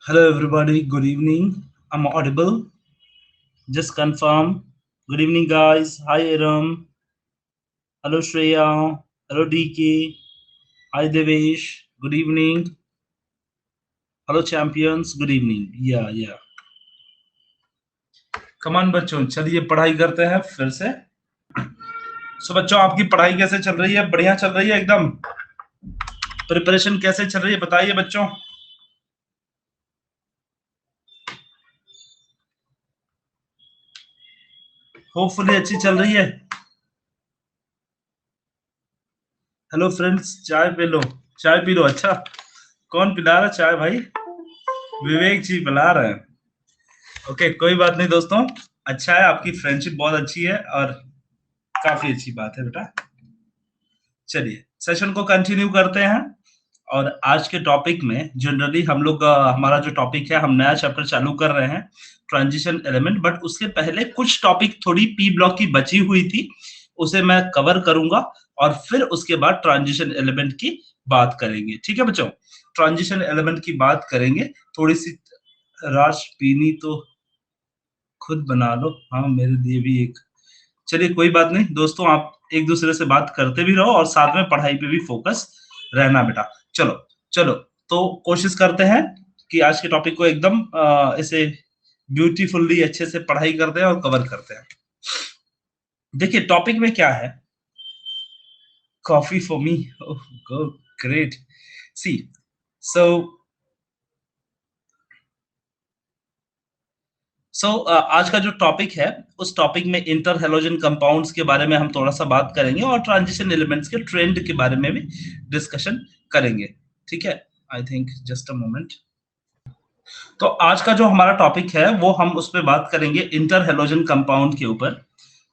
Hello, everybody. Good evening. I'm audible. Just confirm. Good evening, guys. Hi, Aram. Hello, Shreya. Hello, DK. Hi, Devesh. Good evening. Hello, champions. Good evening. Yeah. कमान बच्चों, चलिए पढ़ाई करते हैं फिर से। सो बच्चों, आपकी पढ़ाई कैसे चल रही है? बढ़िया चल रही है एकदम? प्रिपरेशन कैसे चल रही है बताइए बच्चों। होपफुली अच्छी चल रही है। हेलो फ्रेंड्स, चाय पी लो। चाय पी लो। अच्छा, कौन पिला रहा चाय भाई? विवेक जी पिला रहे हैं। ओके, कोई बात नहीं दोस्तों। अच्छा है, आपकी फ्रेंडशिप बहुत अच्छी है और काफी अच्छी बात है बेटा। चलिए सेशन को कंटिन्यू करते हैं। और आज के टॉपिक में जनरली हम लोग हमारा जो टॉपिक है, हम नया चैप्टर चालू कर रहे हैं, ट्रांजिशन एलिमेंट। बट उसके पहले कुछ टॉपिक थोड़ी पी ब्लॉक की बची हुई थी, उसे मैं कवर करूंगा और फिर उसके बाद ट्रांजिशन एलिमेंट की बात करेंगे। ठीक है बच्चों, ट्रांजिशन एलिमेंट की बात करेंगे। थोड़ी सी राश पीनी तो खुद बना लो। हाँ, मेरे लिए भी एक। चलिए कोई बात नहीं दोस्तों, आप एक दूसरे से बात करते भी रहो और साथ में पढ़ाई पे भी फोकस रहना बेटा। चलो चलो, तो कोशिश करते हैं कि आज के टॉपिक को एकदम इसे ब्यूटीफुल्ली अच्छे से पढ़ाई करते हैं और कवर करते हैं। देखिए टॉपिक में क्या है। Coffee for me. ग्रेट। सी, सो आज का जो टॉपिक है, उस टॉपिक में इंटर हेलोजन कंपाउंड्स के बारे में हम थोड़ा सा बात करेंगे और ट्रांजिशन एलिमेंट्स के ट्रेंड के बारे में भी डिस्कशन करेंगे। ठीक है, I think just a moment. तो आज का जो हमारा टॉपिक है वो हम उस पर बात करेंगे इंटर हेलोजन कंपाउंड के ऊपर।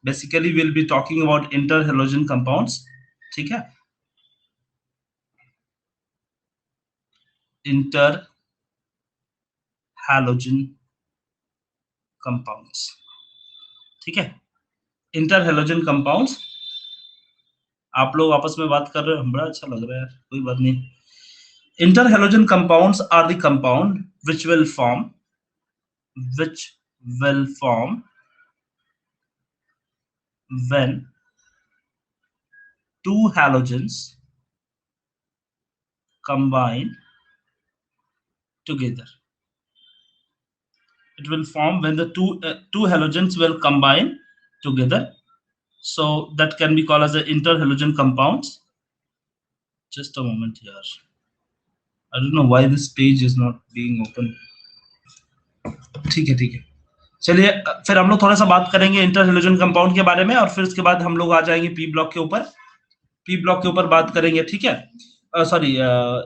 Basically will be talking about inter halogen compounds. ठीक है, इंटर हेलोजन कंपाउंड्स। ठीक है, इंटर हेलोजन कंपाउंड्स। आप लोग आपस में बात कर रहे हो, बड़ा अच्छा लग रहा है। कोई बात नहीं। Interhalogen compounds are the compound which will form when two halogens combine together. It will form when the two halogens will combine together. So that can be called as the interhalogen compounds. Just a moment here. I don't know why this page is not being open. ठीक है ठीक है। चलिए फिर हम लोग थोड़ा सा बात करेंगे इंटर हेलोजन कंपाउंड के बारे में और फिर उसके बाद हम लोग आ जाएंगे पी ब्लॉक के ऊपर। पी ब्लॉक के ऊपर बात करेंगे। ठीक है, सॉरी,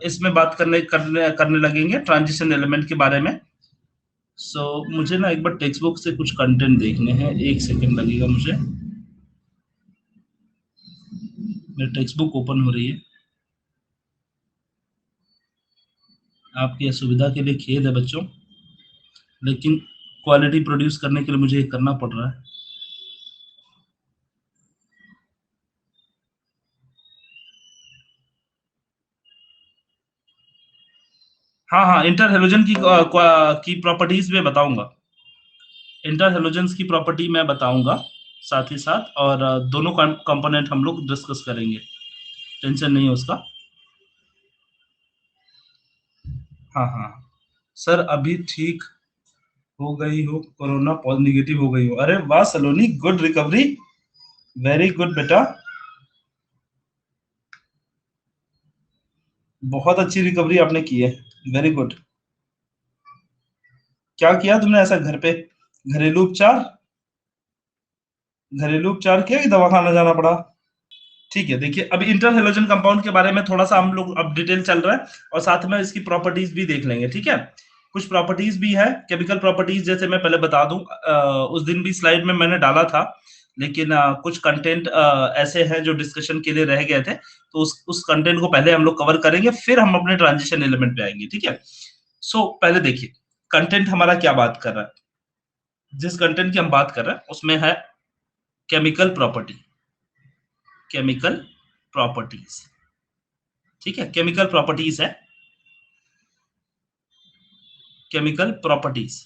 इसमें बात करने करने करने लगेंगे ट्रांजिशन एलिमेंट के बारे में। मुझे ना एक बार टेक्स्ट बुक से कुछ कंटेंट देखने हैं, एक सेकंड लगेगा मुझे। मेरी टेक्स्ट बुक ओपन हो रही है। आपकी असुविधा के लिए खेद है बच्चों, लेकिन क्वालिटी प्रोड्यूस करने के लिए मुझे ये करना पड़ रहा है। हाँ, इंटर हेलोजन की प्रॉपर्टीज में बताऊंगा। इंटर हेलोजेंस की प्रॉपर्टी मैं बताऊंगा साथ ही साथ, और दोनों कंपोनेंट हम लोग डिस्कस करेंगे। टेंशन नहीं है उसका। हाँ, सर अभी ठीक हो गई हो, कोरोना निगेटिव हो गई हो। अरे वाह सलोनी, गुड रिकवरी। वेरी गुड बेटा, बहुत अच्छी रिकवरी आपने की है। Very good. क्या किया तुमने ऐसा घर पे? घरेलू उपचार? घरेलू उपचार किया कि दवा खाना जाना पड़ा? ठीक है, देखिए अभी इंटर हेलोजन कंपाउंड के बारे में थोड़ा सा हम लोग अब डिटेल चल रहा है और साथ में इसकी प्रॉपर्टीज भी देख लेंगे। ठीक है, कुछ प्रॉपर्टीज भी है, केमिकल प्रॉपर्टीज, जैसे मैं पहले बता दूं, उस दिन भी स्लाइड में मैंने डाला था, लेकिन कुछ कंटेंट ऐसे हैं जो डिस्कशन के लिए रह गए थे, तो उस कंटेंट को पहले हम लोग कवर करेंगे, फिर हम अपने ट्रांजिशन एलिमेंट पे आएंगे। ठीक है, पहले देखिए कंटेंट हमारा क्या बात कर रहा है। जिस कंटेंट की हम बात कर रहे हैं उसमें है केमिकल प्रॉपर्टी। Chemical properties. ठीक है, केमिकल प्रॉपर्टीज है। Chemical properties.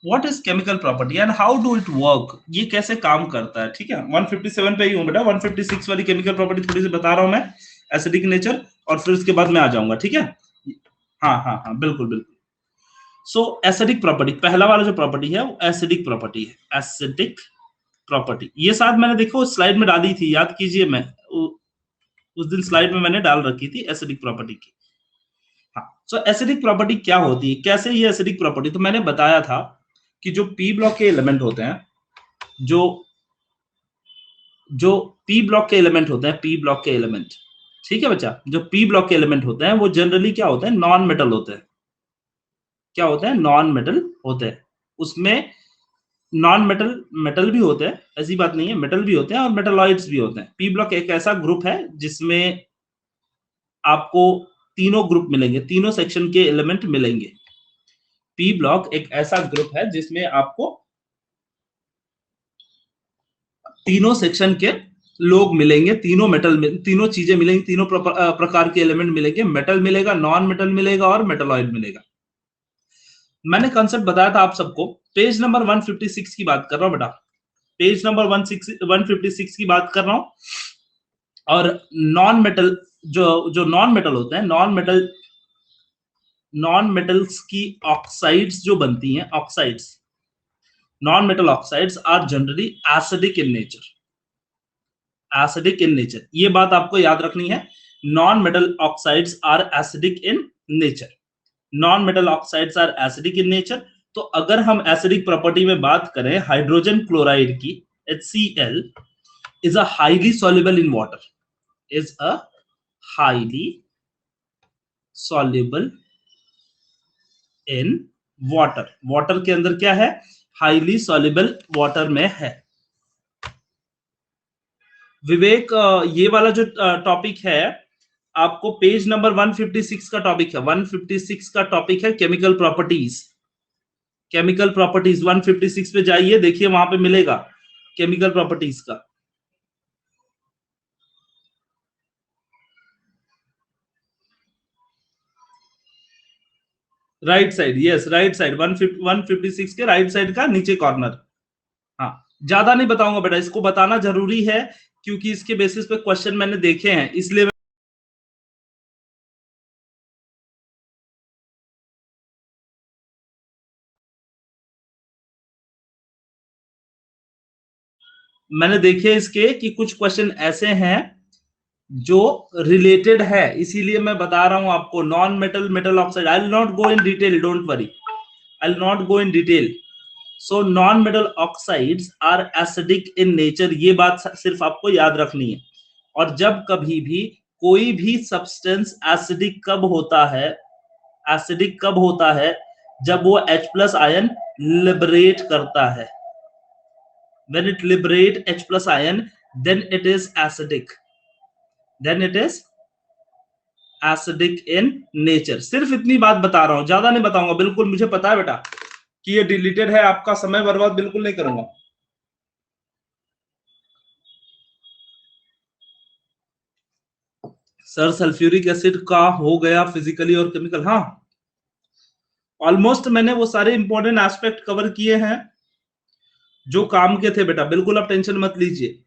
What is chemical property and how do it work, ये कैसे काम करता है। ठीक है, 157 पे ही हूं बेटा, 156 वाली केमिकल प्रॉपर्टी थोड़ी सी बता रहा हूं मैं, एसिडिक नेचर, और फिर उसके बाद मैं आ जाऊंगा। ठीक है, हाँ हाँ हाँ, बिल्कुल बिल्कुल। सो एसिडिक प्रॉपर्टी, पहला वाला जो प्रॉपर्टी है वो एसिडिक प्रॉपर्टी है, एसिडिक प्रॉपर्टी। ये साथ मैंने देखो स्लाइड में डाली थी, याद कीजिए, मैं उस दिन स्लाइड में मैंने डाल रखी थी एसिडिक प्रॉपर्टी की। हाँ, सो एसिडिक प्रॉपर्टी क्या होती है, कैसे ये एसिडिक प्रॉपर्टी, तो मैंने बताया था कि जो पी ब्लॉक के एलिमेंट होते हैं, जो जो पी ब्लॉक के एलिमेंट होते हैं, पी ब्लॉक के एलिमेंट, ठीक है बच्चा, जो पी ब्लॉक के एलिमेंट होते हैं वो जनरली क्या होते हैं, नॉन मेटल होते हैं। क्या होते हैं, नॉन मेटल होते हैं। उसमें नॉन मेटल, मेटल भी होते हैं, ऐसी बात नहीं है, मेटल भी होते हैं और मेटलॉइड्स भी होते हैं। पी ब्लॉक एक ऐसा ग्रुप है जिसमें आपको तीनों ग्रुप मिलेंगे, तीनों सेक्शन के एलिमेंट मिलेंगे। पी ब्लॉक एक ऐसा ग्रुप है जिसमें आपको तीनों सेक्शन के लोग मिलेंगे, तीनों मेटल में तीनों चीजें मिलेंगी, तीनों प्रकार के एलिमेंट मिलेंगे, मेटल मिलेगा, नॉन मेटल मिलेगा और मेटलॉइड मिलेगा। मैंने कॉन्सेप्ट बताया था आप सबको, पेज नंबर 156 की बात कर रहा हूं बेटा, पेज नंबर 156 की बात कर रहा हूं। और नॉन मेटल, जो नॉन मेटल होते हैं, नॉन मेटल्स की ऑक्साइड्स जो बनती हैं, oxides, non metal oxides are generally acidic in nature, acidic in nature, ये बात आपको याद रखनी है। Non metal oxides are acidic in nature, non metal oxides are acidic in nature. तो अगर हम एसिडिक प्रॉपर्टी में बात करें हाइड्रोजन क्लोराइड की, HCl is a highly soluble in water, is a highly soluble in water, water के अंदर क्या है, हाईली soluble वाटर में है। विवेक, ये वाला जो टॉपिक है आपको पेज नंबर 156 का टॉपिक है, 156 का टॉपिक है केमिकल प्रॉपर्टीज। केमिकल प्रॉपर्टीज 156 पे जाइए, देखिए वहां पे मिलेगा केमिकल प्रॉपर्टीज का। Right side, yes right side, 156 के राइट साइड का नीचे कॉर्नर। हाँ, ज्यादा नहीं बताऊंगा बेटा, इसको बताना जरूरी है क्योंकि इसके बेसिस पे क्वेश्चन मैंने देखे हैं, इसलिए मैंने देखे इसके कि कुछ क्वेश्चन ऐसे हैं जो रिलेटेड है, इसीलिए मैं बता रहा हूं आपको। Non metal, metal oxide, I will not go in detail, don't worry, I will not go in detail. So non metal oxides are acidic in nature, ये बात सिर्फ आपको याद रखनी है। और जब कभी भी कोई भी सब्सटेंस एसिडिक कब होता है, एसिडिक कब होता है, जब वो H प्लस आयन लिबरेट करता है। when it liberate H plus ion, then it is acidic, then it is acidic in nature। सिर्फ इतनी बात बता रहा हूं, ज्यादा नहीं बताऊंगा, बिल्कुल मुझे पता है बेटा कि ये डिलीटेड है, आपका समय बर्बाद बिल्कुल नहीं करूंगा। सर सल्फ्यूरिक एसिड का हो गया फिजिकली और केमिकल, हाँ ऑलमोस्ट मैंने वो सारे इंपॉर्टेंट एस्पेक्ट कवर किए हैं जो काम के थे बेटा, बिल्कुल आप टेंशन मत लीजिए।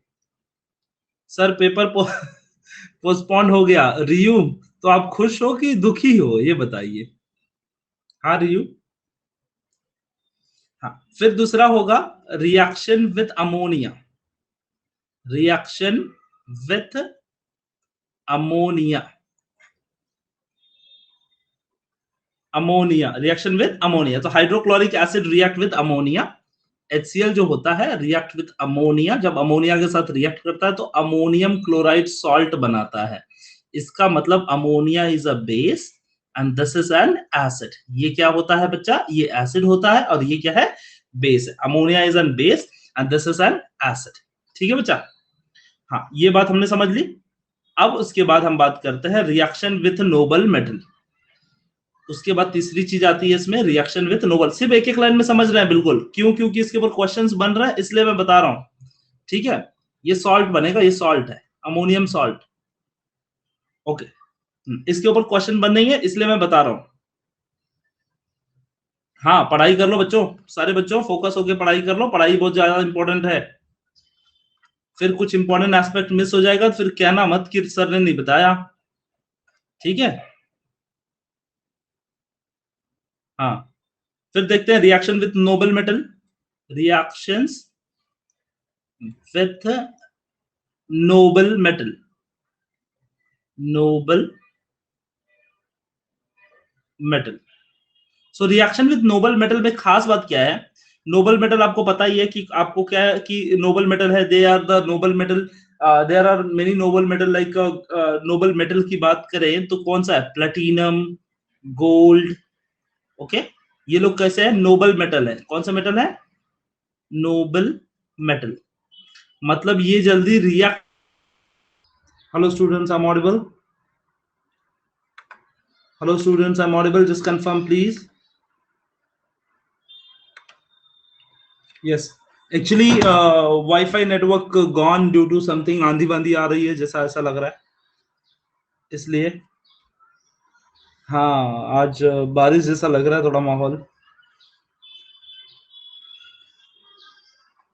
सर पेपर पोस्टपोन हो गया, रियू तो आप खुश हो कि दुखी हो ये बताइए। हाँ रियू, हाँ फिर दूसरा होगा reaction with ammonia, reaction with ammonia, ammonia, reaction with ammonia. तो hydrochloric acid react with ammonia, HCl जो होता है रिएक्ट विथ अमोनिया, जब अमोनिया के साथ रिएक्ट करता है तो अमोनियम क्लोराइड सॉल्ट बनाता है। इसका मतलब ammonia is a base and this is an acid. ये क्या होता है बच्चा, ये एसिड होता है और ये क्या है, बेस है। Ammonia is an base and this is an acid. ठीक है बच्चा, हाँ ये बात हमने समझ ली। अब उसके बाद हम बात करते हैं रिएक्शन विथ नोबल मेटल। उसके बाद तीसरी चीज आती है इसमें रिएक्शन विथ नोबल। सिर्फ एक एक लाइन में समझ रहे हैं बिल्कुल, क्यों, क्योंकि इसके ऊपर क्वेश्चंस बन रहे हैं इसलिए मैं बता रहा हूं। ठीक है, ये सॉल्ट बनेगा, ये सॉल्ट है, अमोनियम सॉल्ट। ओके, इसके ऊपर क्वेश्चन बन नहीं है इसलिए मैं बता रहा हूं। हाँ, पढ़ाई कर लो बच्चों, सारे बच्चों फोकस होके पढ़ाई कर लो, पढ़ाई बहुत ज्यादा इंपॉर्टेंट है। फिर कुछ इंपॉर्टेंट एस्पेक्ट मिस हो जाएगा तो फिर कहना मत कि सर ने नहीं बताया, ठीक है। हाँ, फिर देखते हैं reaction with Nobel metal, reactions with Nobel metal, Nobel metal. So reaction with Nobel metal में खास बात क्या है, नोबल मेटल आपको पता ही है कि आपको क्या है कि नोबल मेटल है, they are the noble metal, there are many noble metal, like noble metal की बात करें तो कौन सा है, प्लेटिनम, गोल्ड, ओके, ये लोग कैसे है, नोबल मेटल है। कौन सा मेटल है, नोबल मेटल, मतलब ये जल्दी react. Hello students, I am audible, hello students, I am audible, just confirm please. Yes, actually wifi network gone due to something, आंधी बांधी आ रही है जैसा ऐसा लग रहा है, इसलिए। हाँ, आज बारिश जैसा लग रहा है थोड़ा माहौल,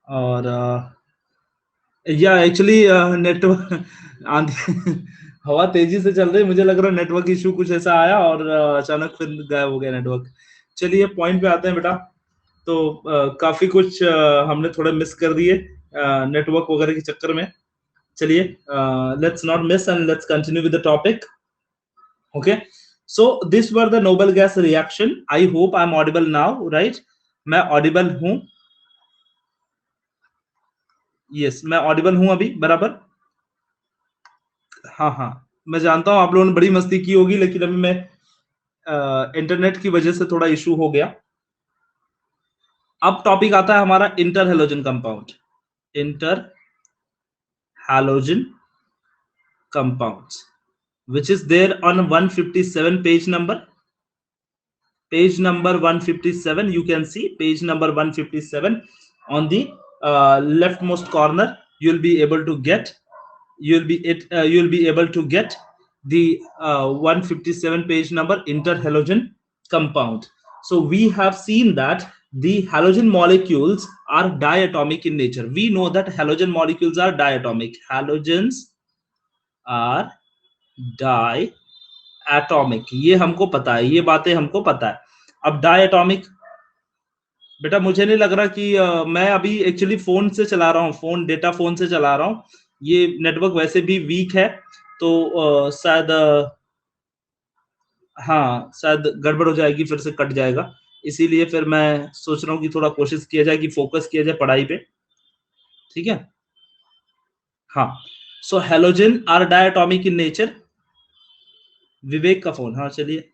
और या एक्चुअली नेटवर्क आंधी हवा तेजी से चल रही है, मुझे लग रहा है नेटवर्क इशू कुछ ऐसा आया और अचानक फिर गायब हो गया नेटवर्क। चलिए पॉइंट पे आते हैं बेटा। तो काफी कुछ हमने थोड़े मिस कर दिए नेटवर्क वगैरह के चक्कर में। चलिए, let's not miss and let's continue with the topic. Okay, so this were the noble gas reaction. I hope I am Audible now, right? मैं ऑडिबल हूं? यस, मैं ऑडिबल हूं अभी बराबर? हाँ हाँ, मैं जानता हूं आप लोगों ने बड़ी मस्ती की होगी, लेकिन अभी मैं इंटरनेट की वजह से थोड़ा इशू हो गया। अब टॉपिक आता है हमारा inter halogen compound, inter halogen compounds, which is there on 157 page number 157. You can see page number 157 on the leftmost corner. You'll be able to get, you'll be able to get the 157 page number, interhalogen compound. So we have seen that the halogen molecules are diatomic in nature. We know that halogen molecules are diatomic. Halogens are diatomic, ये हमको पता है, ये बातें हमको पता है। अब डायटोमिक बेटा मुझे नहीं लग रहा कि मैं अभी एक्चुअली फोन से चला रहा हूँ, फोन डेटा फोन से चला रहा हूँ, ये नेटवर्क वैसे भी वीक है, तो शायद हाँ शायद गड़बड़ हो जाएगी, फिर से कट जाएगा, इसीलिए फिर मैं सोच रहा हूँ कि थोड़ा कोशिश किया जाए कि फोकस किया जाए पढ़ाई पे, ठीक है। हाँ, so halogen are diatomic in nature. Vivek का फोन, हाँ चलिए।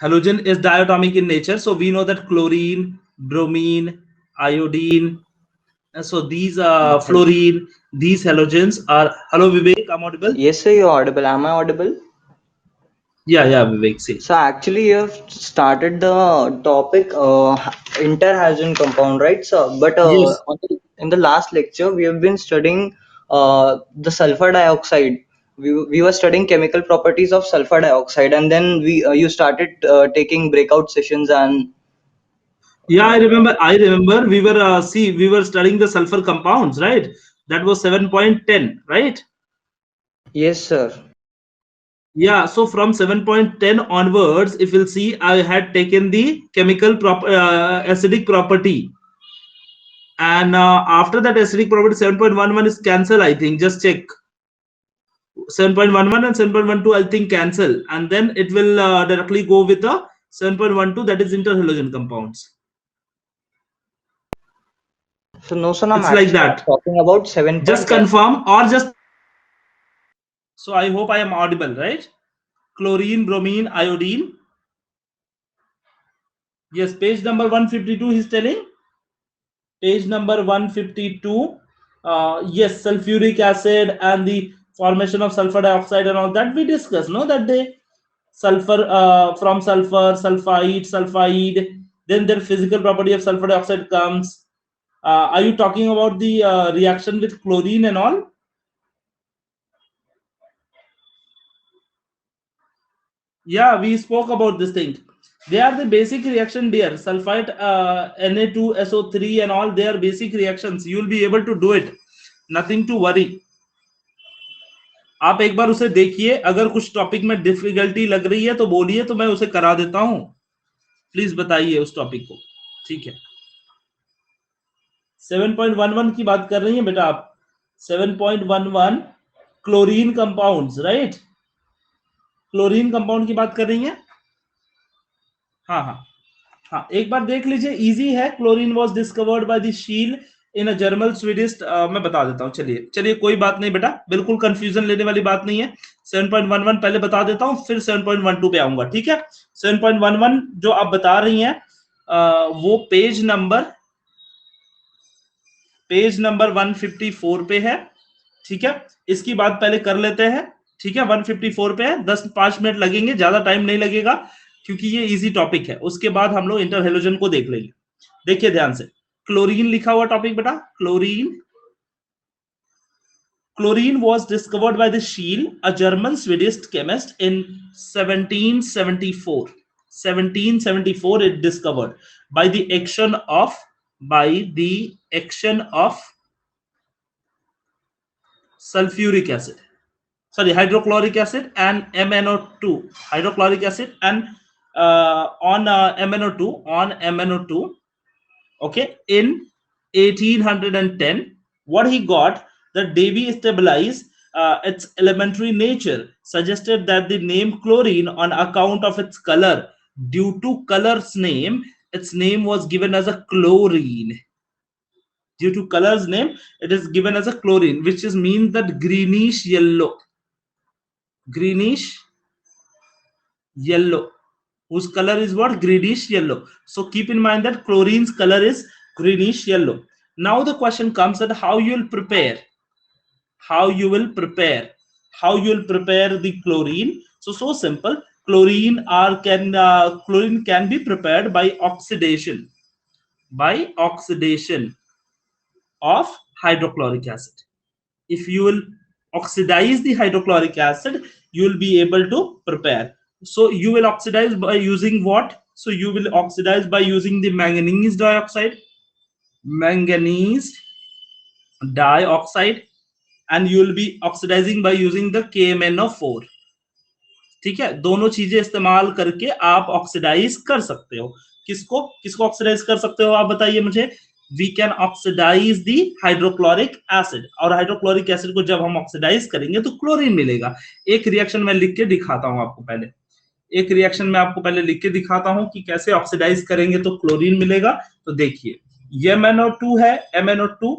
Halogen is diatomic in nature, so we know that chlorine, bromine, iodine, so these fluorine, these halogens are. Hello Vivek, I'm audible? Yes, sir, you're audible. Am I audible? Yeah, Vivek, say. So actually, you have started the topic interhalogen compound, right, sir? But Yes. in the last lecture, we have been studying the sulfur dioxide. We were studying chemical properties of sulfur dioxide, and then we you started taking breakout sessions and Yeah, I remember. I remember. We were studying the sulfur compounds, right? That was 7.10, right? yes, sir. Yeah. So from 7.10 onwards, if you'll see, I had taken the chemical acidic property. And after that acidic property 7.11 is cancel, I think. Just check. 7.11 and 7.12 I think cancel, and then it will directly go with the 7.12, that is interhalogen compounds. So no, sir, I'm It's like actually that. talking about Just 7.10. confirm or just. So I hope I am audible, right? Chlorine, bromine, iodine. Yes, page number 152 he's telling. Page number 152. Yes, sulfuric acid and the formation of sulfur dioxide and all that we discussed, no, that day. Sulfur, from sulfur, sulfide, then their physical property of sulfur dioxide comes. Are you talking about the reaction with chlorine and all? Yeah, we spoke about this thing. They are the basic reaction, dear. Sulfite, Na2SO3 and all, they are basic reactions. You will be able to do it. Nothing to worry. आप एक बार उसे देखिए, अगर कुछ topic में difficulty लग रही है तो बोलिए, तो मैं उसे करा देता हूं. प्लीज बताइए उस टॉपिक को. ठीक है. 7.11 की बात कर रही हैं बेटा आप. 7.11 chlorine compounds, right. Chlorine compound की बात कर रही हैं. हाँ हाँ हाँ, एक बार देख लीजिए, इजी है. Chlorine was discovered by the शील इन अ जर्मन स्वीडिश. मैं बता देता हूँ. चलिए चलिए, कोई बात नहीं बेटा, बिल्कुल कंफ्यूजन लेने वाली बात नहीं है. 7.11 पहले बता देता हूँ, फिर 7.12 पे आऊंगा. ठीक है. 7.11 जो आप बता रही हैं, वो पेज नंबर 154 पे है. ठीक है. इसकी बात पहले कर लेते हैं. ठीक है. 154 पे है. 10-5 मिनट लगेंगे, ज्यादा टाइम नहीं लगेगा, क्योंकि ये इजी टॉपिक है. उसके बाद हम लोग इंटरहेलोजन को देख लेंगे. देखिए ध्यान से, क्लोरीन लिखा हुआ टॉपिक बेटा. Chlorine was discovered by the Scheele, a German Swedish chemist, in 1774. 1774 it discovered by the action of sulfuric acid, sorry, hydrochloric acid and MnO2. Hydrochloric acid and on MnO2, okay, in 1810. What he got, that Davy stabilized its elementary nature, suggested that the name chlorine on account of its color. Due to color's name, its name was given as a chlorine. Due to color's name, it is given as a chlorine, which is means that greenish yellow, whose color is what? Greenish yellow. So keep in mind that chlorine's color is greenish yellow. Now the question comes that how you will prepare the chlorine. So simple. Chlorine can be prepared by oxidation of hydrochloric acid. If you will oxidize the hydrochloric acid, you will be able to prepare. So you will oxidize by using what? So you will oxidize by using the manganese dioxide, and you will be oxidizing by using the KMnO4. ठीक है. दोनों चीजें इस्तेमाल करके आप oxidise कर सकते हो. किसको ऑक्सीडाइज कर सकते हो आप बताइए मुझे. We can oxidize the hydrochloric acid, और हाइड्रोक्लोरिक एसिड को जब हम ऑक्सीडाइज करेंगे तो क्लोरीन मिलेगा. एक रिएक्शन मैं लिख के दिखाता हूं आपको पहले. लिख के दिखाता हूं कि कैसे ऑक्सीडाइज करेंगे तो क्लोरीन मिलेगा. तो देखिए, ये MnO2 है. MnO2,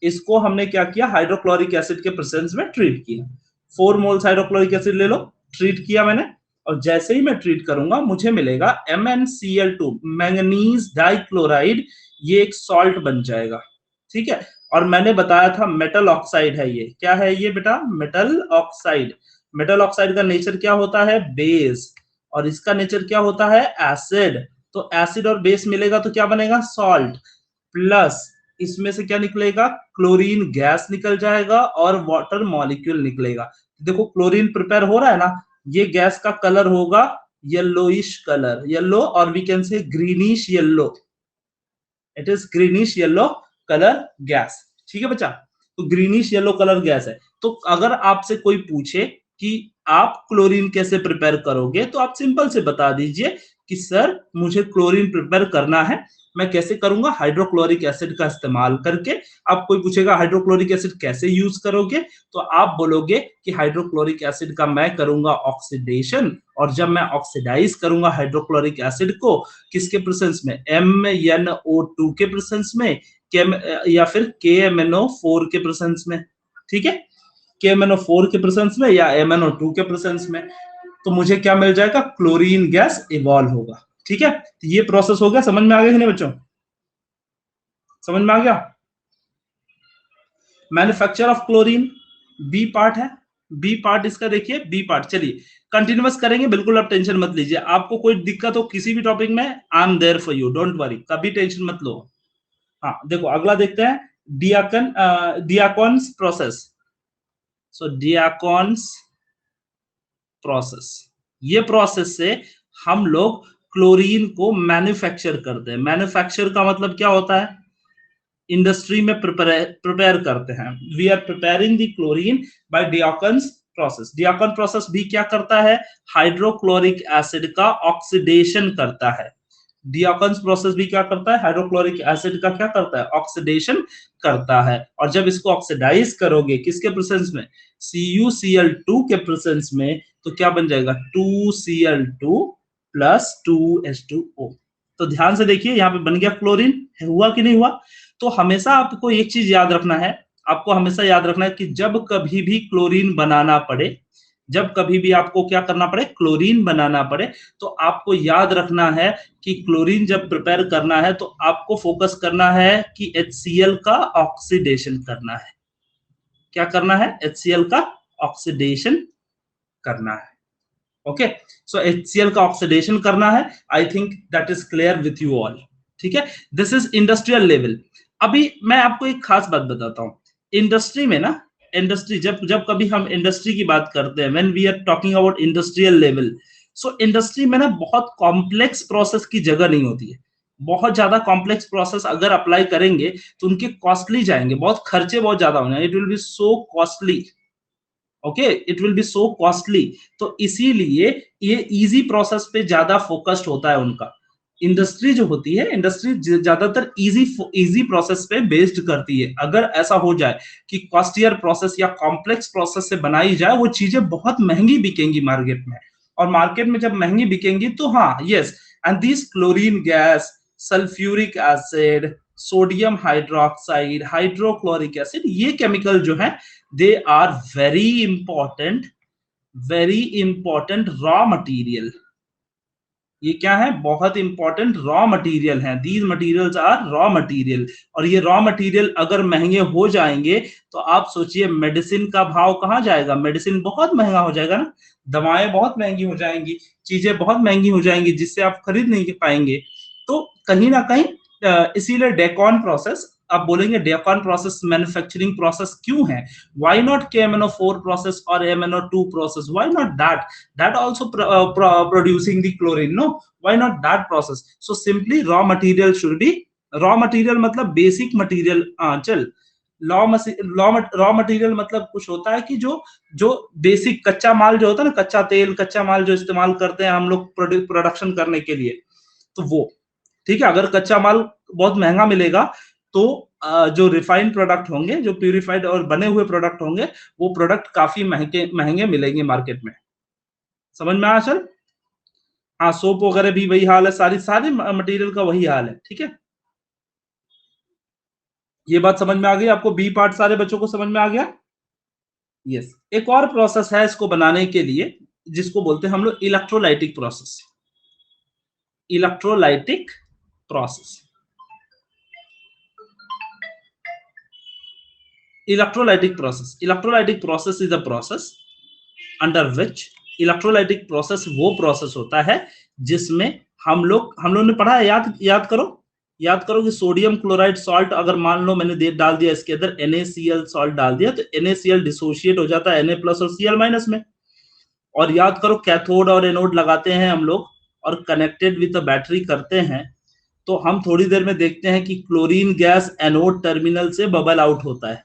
इसको हमने क्या किया, हाइड्रोक्लोरिक एसिड के प्रेजेंस में ट्रीट किया. 4 मोल्स हाइड्रोक्लोरिक एसिड ले लो. ट्रीट किया मैंने, और जैसे ही मैं ट्रीट करूंगा मुझे मिलेगा MnCl2, मैंगनीज डाइक्लोराइड. ये एक सॉल्ट बन जाएगा. ठीक है. और मैंने बताया था मेटल ऑक्साइड है. ये क्या है ये बेटा? Metal oxide. मेटल ऑक्साइड का नेचर क्या होता है? बेस. और इसका नेचर क्या होता है? एसिड. तो एसिड और बेस मिलेगा तो क्या बनेगा? सॉल्ट. प्लस इसमें से क्या निकलेगा? क्लोरीन गैस निकल जाएगा और वाटर मॉलिक्यूल निकलेगा. देखो क्लोरीन प्रिपेयर हो रहा है ना. ये गैस का कलर होगा येलोइश कलर, येलो, और we can say greenish yellow. It is greenish yellow colour gas. ठीक है बच्चा. तो ग्रीनिश येलो कलर गैस है. तो अगर आपसे कोई पूछे कि आप क्लोरीन कैसे प्रिपेयर करोगे, तो आप सिंपल से बता दीजिए कि सर मुझे क्लोरीन प्रिपेयर करना है. मैं कैसे करूंगा? हाइड्रोक्लोरिक एसिड का इस्तेमाल करके. आप कोई पूछेगा हाइड्रोक्लोरिक एसिड कैसे यूज करोगे, तो आप बोलोगे कि हाइड्रोक्लोरिक एसिड का मैं करूंगा ऑक्सीडेशन, और जब मैं ऑक्सीडाइज करूंगा हाइड्रोक्लोरिक एसिड को, किसके प्रेजेंस में? MnO2 के प्रेजेंस में, या फिर KMnO4 के प्रेजेंस में. ठीक है. KMnO4 के प्रेजेंस में या MnO2 के प्रेजेंस में. तो मुझे क्या मिल जाएगा? क्लोरीन गैस इवॉल्व होगा. ठीक है. तो ये प्रोसेस हो गया. समझ में आ गया कि नहीं बच्चों? समझ में आ गया? Manufacture of chlorine B part है. बी पार्ट इसका देखिए, बी पार्ट. चलिए कंटिन्यूअस करेंगे, बिल्कुल आप टेंशन मत लीजिए. आपको कोई दिक्कत हो किसी भी टॉपिक में, I am there for you, don't worry, कभी टेंशन मत लो. हाँ देखो, अगला देखते हैं. Deacon's process. So Deacon's process, ये प्रोसेस से हम लोग क्लोरीन को मैन्युफैक्चर करते हैं। मैन्युफैक्चर का मतलब क्या होता है? इंडस्ट्री में प्रिपेयर करते हैं। We are preparing the chlorine by Deacon's process. Deacon process भी क्या करता है? हाइड्रोक्लोरिक एसिड का ऑक्सीडेशन करता है। डियाकन्स प्रोसेस भी क्या करता है? हाइड्रोक्लोरिक एसिड का क्या करता है? ऑक्सीडेशन करता है। और जब इसको ऑक्सीडाइज करोगे किसके प्रेजेंस में? CuCl2 के प्रेजेंस में, तो क्या बन जाएगा? 2Cl2 plus 2H2O। तो ध्यान से देखिए, यहाँ पे बन गया क्लोरीन। हुआ कि नहीं हुआ? तो हमेशा आपको एक चीज याद रखना है, आपको हमेशा याद रखना है कि जब कभी भी क्लोरीन बनाना पड़े, जब कभी भी आपको क्या करना पड़े? क्लोरीन बनाना पड़े, तो आपको याद रखना है कि क्लोरीन जब प्रिपेयर करना है तो आपको फोकस करना है कि HCl का ऑक्सीडेशन करना है। क्या करना है? HCl का ऑक्सीडेशन करना है। ओके, सो HCl का ऑक्सीडेशन करना है। I think that is clear with you all. ठीक है, दिस इज इंडस्ट्रियल लेवल। अभी मैं आपको एक खास बात बताता हूं। इंडस्ट्री में ना, इंडस्ट्री जब जब कभी हम इंडस्ट्री की बात करते हैं, when we are talking about industrial level, so industry में ना बहुत कॉम्प्लेक्स प्रोसेस की जगह नहीं होती है। बहुत ज्यादा कॉम्प्लेक्स प्रोसेस अगर अप्लाई करेंगे तो उनके कॉस्टली जाएंगे, बहुत खर्चे बहुत ज्यादा होंगे। It will be so costly. Okay, it will be so costly. तो इसीलिए ये इजी प्रोसेस पे ज्यादा फोकस्ड होता है उनका। इंडस्ट्री जो होती है, इंडस्ट्री ज्यादातर इजी प्रोसेस पे बेस्ड करती है। अगर ऐसा हो जाए कि कॉस्टियर प्रोसेस या कॉम्प्लेक्स प्रोसेस से बनाई जाए, वो चीजें बहुत महंगी बिकेंगी मार्केट में। और मार्केट में जब महंगी बिकेंगी तो हाँ, yes, and this chlorine gas, sulphuric acid, sodium hydroxide, hydrochloric acid, ये केमिकल जो है, they are very important raw material। ये क्या है? बहुत इंपॉर्टेंट रॉ मटेरियल है। These materials are raw material. और ये रॉ मटेरियल अगर महंगे हो जाएंगे तो आप सोचिए मेडिसिन का भाव कहाँ जाएगा? मेडिसिन बहुत महंगा हो जाएगा ना, दवाएं बहुत महंगी हो जाएंगी, चीजें बहुत महंगी हो जाएंगी, जिससे आप खरीद नहीं पाएंगे। तो कहीं ना कहीं इसीलिए डेकॉन प्रोसेस, आप बोलेंगे डेकॉन प्रोसेस मैन्युफैक्चरिंग प्रोसेस क्यों है? व्हाई नॉट KMnO4 प्रोसेस और MnO2 process? Why not that also producing the chlorine? No, why not that process? So simply raw material should be, raw material मतलब basic material। चल, raw material मतलब कुछ होता है कि जो जो बेसिक कच्चा माल जो होता है ना, कच्चा तेल, कच्चा माल जो इस्तेमाल करते हैं हम लोग प्रोडक्शन करने के लिए, तो वो ठीक है। अगर कच्चा माल बहुत महंगा मिलेगा तो जो रिफाइंड प्रोडक्ट होंगे, जो प्यूरिफाइड और बने हुए प्रोडक्ट होंगे, वो प्रोडक्ट काफी महंगे महंगे मिलेंगे मार्केट में। समझ में आया सर? हाँ, सोप वगैरह भी वही हाल है, सारी सारी मटेरियल का वही हाल है। ठीक है, ये बात समझ में आ गई आपको? बी पार्ट सारे बच्चों को समझ में आ गया? यस। एक और प्रोसेस है इसको बनाने के लिए, जिसको बोलते हैं हम लोग electrolytic process. Electrolytic process, electrolytic process, electrolytic process is a process under which, electrolytic process वो प्रोसेस होता है जिसमें हम लोग ने पढ़ा है, याद करो, याद करो कि सोडियम क्लोराइड सॉल्ट अगर मान लो मैंने डाल दिया इसके अंदर NaCl सॉल्ट डाल दिया, तो NaCl डिसोशिएट हो जाता है Na प्लस और Cl माइनस में। और याद करो, कैथोड और एनोड लगाते हैं हम लोग और कनेक्टेड विद द बैटरी करते हैं, तो हम थोड़ी देर में देखते हैं कि क्लोरीन गैस एनोड टर्मिनल से बबल आउट होता है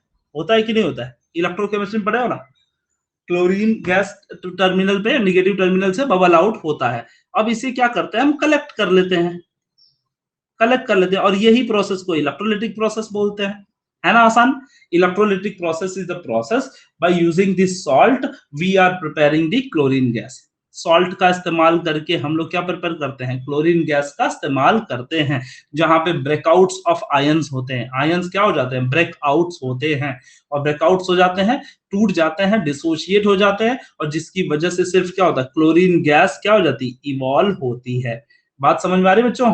कि नहीं होता है? इलेक्ट्रोकेमिस्ट्री में पढ़ा हो ना, क्लोरीन गैस टर्मिनल पे, निगेटिव टर्मिनल से बबल आउट होता है। अब इसे क्या करते हैं? हम कलेक्ट कर लेते हैं, और यही प्रोसेस को इलेक्ट्रोलिटिक प्रोसेस बोलते हैं। है ना आसान? Electrolytic process is the process by using this salt we are preparing the chlorine gas. Salt का इस्तेमाल करके हम लोग क्या प्रिपेयर करते हैं? क्लोरीन गैस का इस्तेमाल करते हैं, जहां पे ब्रेकआउट्स ऑफ आयंस होते हैं। आयंस क्या हो जाते हैं? ब्रेकआउट्स होते हैं। और ब्रेकआउट्स हो जाते हैं, टूट जाते हैं, डिसोशिएट हो जाते हैं, और जिसकी वजह से सिर्फ क्या होता है? क्लोरीन गैस क्या हो जाती है? इवॉल्व होती है। बात समझ में आ रही है बच्चों?